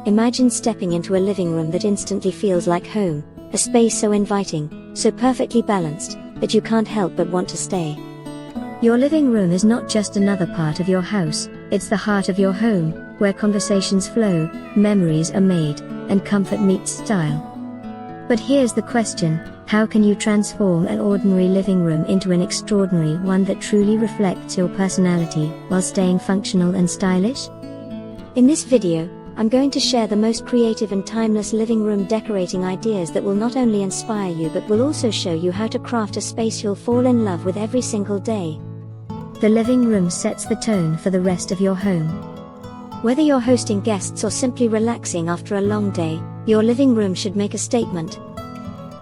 Imagine stepping into a living room that instantly feels like home, a space so inviting, so perfectly balanced, that you can't help but want to stay. Your living room is not just another part of your house, it's the heart of your home, where conversations flow, memories are made, and comfort meets style. But here's the question: how can you transform an ordinary living room into an extraordinary one that truly reflects your personality, while staying functional and stylish? In this video, I'm going to share the most creative and timeless living room decorating ideas that will not only inspire you but will also show you how to craft a space you'll fall in love with every single day. The living room sets the tone for the rest of your home. Whether you're hosting guests or simply relaxing after a long day, your living room should make a statement.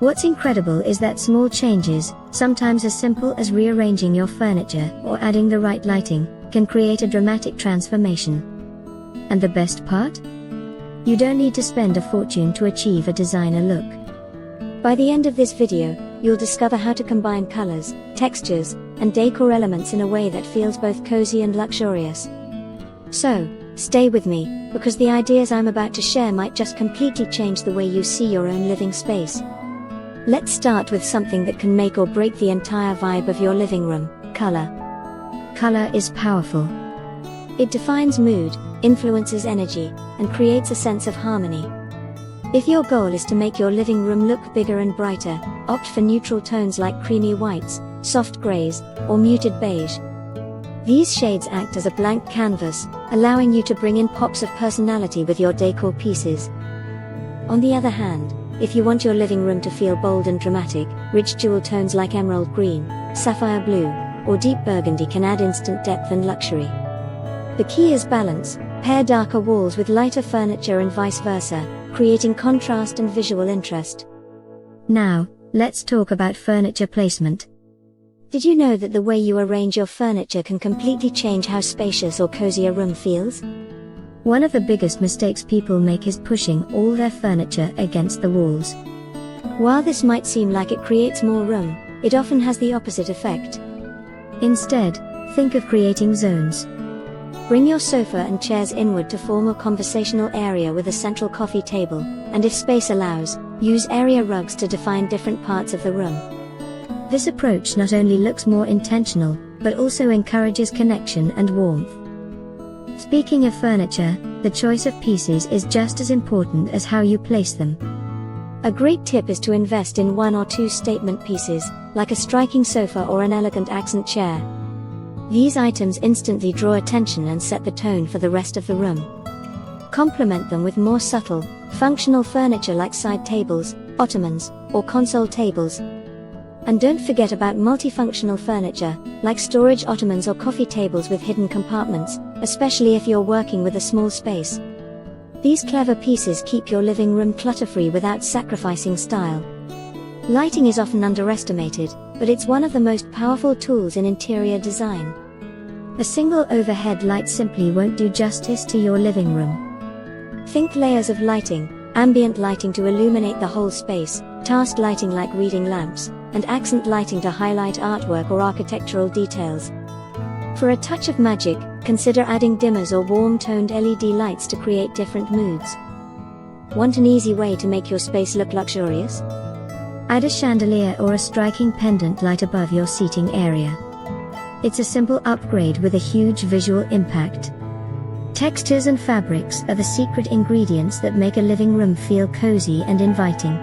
What's incredible is that small changes, sometimes as simple as rearranging your furniture or adding the right lighting, can create a dramatic transformation. And the best part? You don't need to spend a fortune to achieve a designer look. By the end of this video, you'll discover how to combine colors, textures, and decor elements in a way that feels both cozy and luxurious. So, stay with me, because the ideas I'm about to share might just completely change the way you see your own living space. Let's start with something that can make or break the entire vibe of your living room: color. Color is powerful. It defines mood, influences energy, and creates a sense of harmony. If your goal is to make your living room look bigger and brighter, opt for neutral tones like creamy whites, soft grays, or muted beige. These shades act as a blank canvas, allowing you to bring in pops of personality with your decor pieces. On the other hand, if you want your living room to feel bold and dramatic, rich jewel tones like emerald green, sapphire blue, or deep burgundy can add instant depth and luxury. The key is balance. Pair darker walls with lighter furniture and vice versa, creating contrast and visual interest. Now, let's talk about furniture placement. Did you know that the way you arrange your furniture can completely change how spacious or cozy a room feels? One of the biggest mistakes people make is pushing all their furniture against the walls. While this might seem like it creates more room, it often has the opposite effect. Instead, think of creating zones. Bring your sofa and chairs inward to form a conversational area with a central coffee table, and if space allows, use area rugs to define different parts of the room. This approach not only looks more intentional, but also encourages connection and warmth. Speaking of furniture, the choice of pieces is just as important as how you place them. A great tip is to invest in one or two statement pieces, like a striking sofa or an elegant accent chair. These items instantly draw attention and set the tone for the rest of the room. Complement them with more subtle, functional furniture like side tables, ottomans, or console tables. And don't forget about multifunctional furniture, like storage ottomans or coffee tables with hidden compartments, especially if you're working with a small space. These clever pieces keep your living room clutter-free without sacrificing style. Lighting is often underestimated, but it's one of the most powerful tools in interior design. A single overhead light simply won't do justice to your living room. Think layers of lighting: ambient lighting to illuminate the whole space, task lighting like reading lamps, and accent lighting to highlight artwork or architectural details. For a touch of magic, consider adding dimmers or warm-toned LED lights to create different moods. Want an easy way to make your space look luxurious? Add a chandelier or a striking pendant light above your seating area. It's a simple upgrade with a huge visual impact. Textures and fabrics are the secret ingredients that make a living room feel cozy and inviting.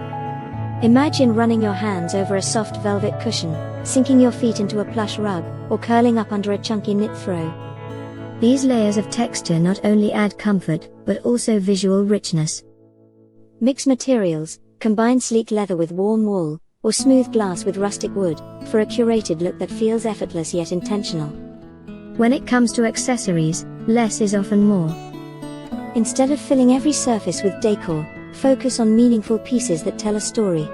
Imagine running your hands over a soft velvet cushion, sinking your feet into a plush rug, or curling up under a chunky knit throw. These layers of texture not only add comfort, but also visual richness. Mix materials: combine sleek leather with warm wool, or smooth glass with rustic wood, for a curated look that feels effortless yet intentional. When it comes to accessories, less is often more. Instead of filling every surface with decor, focus on meaningful pieces that tell a story.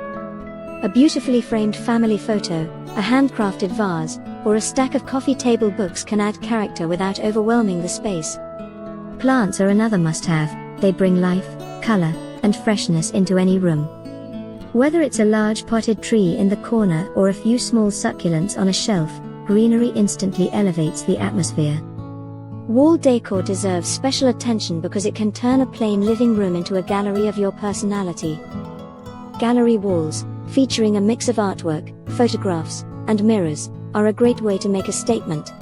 A beautifully framed family photo, a handcrafted vase, or a stack of coffee table books can add character without overwhelming the space. Plants are another must-have. They bring life, color, and freshness into any room. Whether it's a large potted tree in the corner or a few small succulents on a shelf, greenery instantly elevates the atmosphere. Wall decor deserves special attention because it can turn a plain living room into a gallery of your personality. Gallery walls, featuring a mix of artwork, photographs, and mirrors, are a great way to make a statement.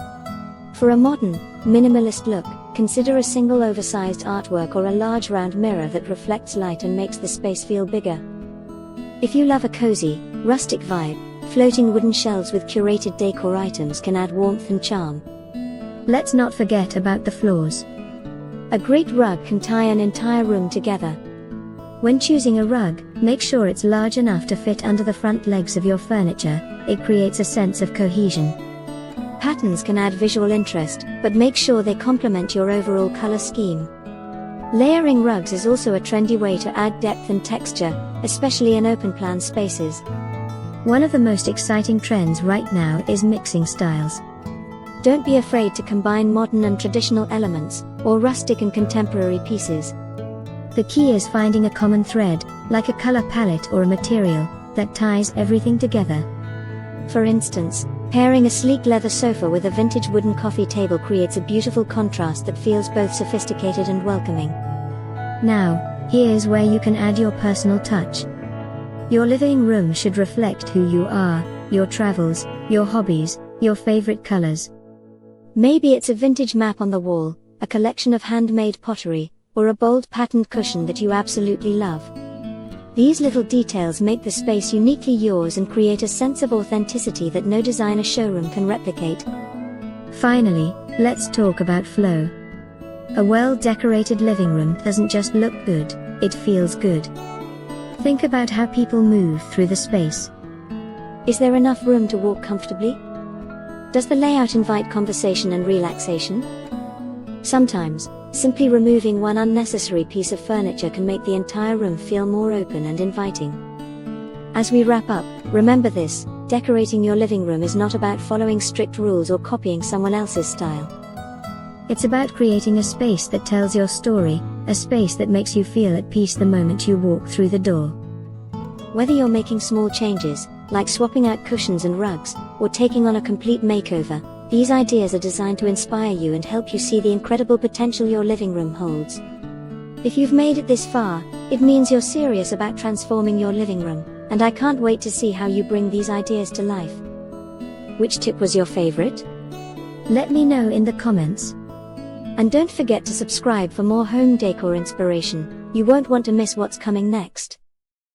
For a modern, minimalist look, consider a single oversized artwork or a large round mirror that reflects light and makes the space feel bigger. If you love a cozy, rustic vibe, floating wooden shelves with curated decor items can add warmth and charm. Let's not forget about the floors. A great rug can tie an entire room together. When choosing a rug, make sure it's large enough to fit under the front legs of your furniture. It creates a sense of cohesion. Patterns can add visual interest, but make sure they complement your overall color scheme. Layering rugs is also a trendy way to add depth and texture, especially in open-plan spaces. One of the most exciting trends right now is mixing styles. Don't be afraid to combine modern and traditional elements, or rustic and contemporary pieces. The key is finding a common thread, like a color palette or a material, that ties everything together. For instance, pairing a sleek leather sofa with a vintage wooden coffee table creates a beautiful contrast that feels both sophisticated and welcoming. Now, here's where you can add your personal touch. Your living room should reflect who you are, your travels, your hobbies, your favorite colors. Maybe it's a vintage map on the wall, a collection of handmade pottery, or a bold patterned cushion that you absolutely love. These little details make the space uniquely yours and create a sense of authenticity that no designer showroom can replicate. Finally, let's talk about flow. A well-decorated living room doesn't just look good, it feels good. Think about how people move through the space. Is there enough room to walk comfortably? Does the layout invite conversation and relaxation? Sometimes, simply removing one unnecessary piece of furniture can make the entire room feel more open and inviting. As we wrap up, remember this: decorating your living room is not about following strict rules or copying someone else's style. It's about creating a space that tells your story, a space that makes you feel at peace the moment you walk through the door. Whether you're making small changes, like swapping out cushions and rugs, or taking on a complete makeover, these ideas are designed to inspire you and help you see the incredible potential your living room holds. If you've made it this far, it means you're serious about transforming your living room, and I can't wait to see how you bring these ideas to life. Which tip was your favorite? Let me know in the comments. And don't forget to subscribe for more home decor inspiration. You won't want to miss what's coming next.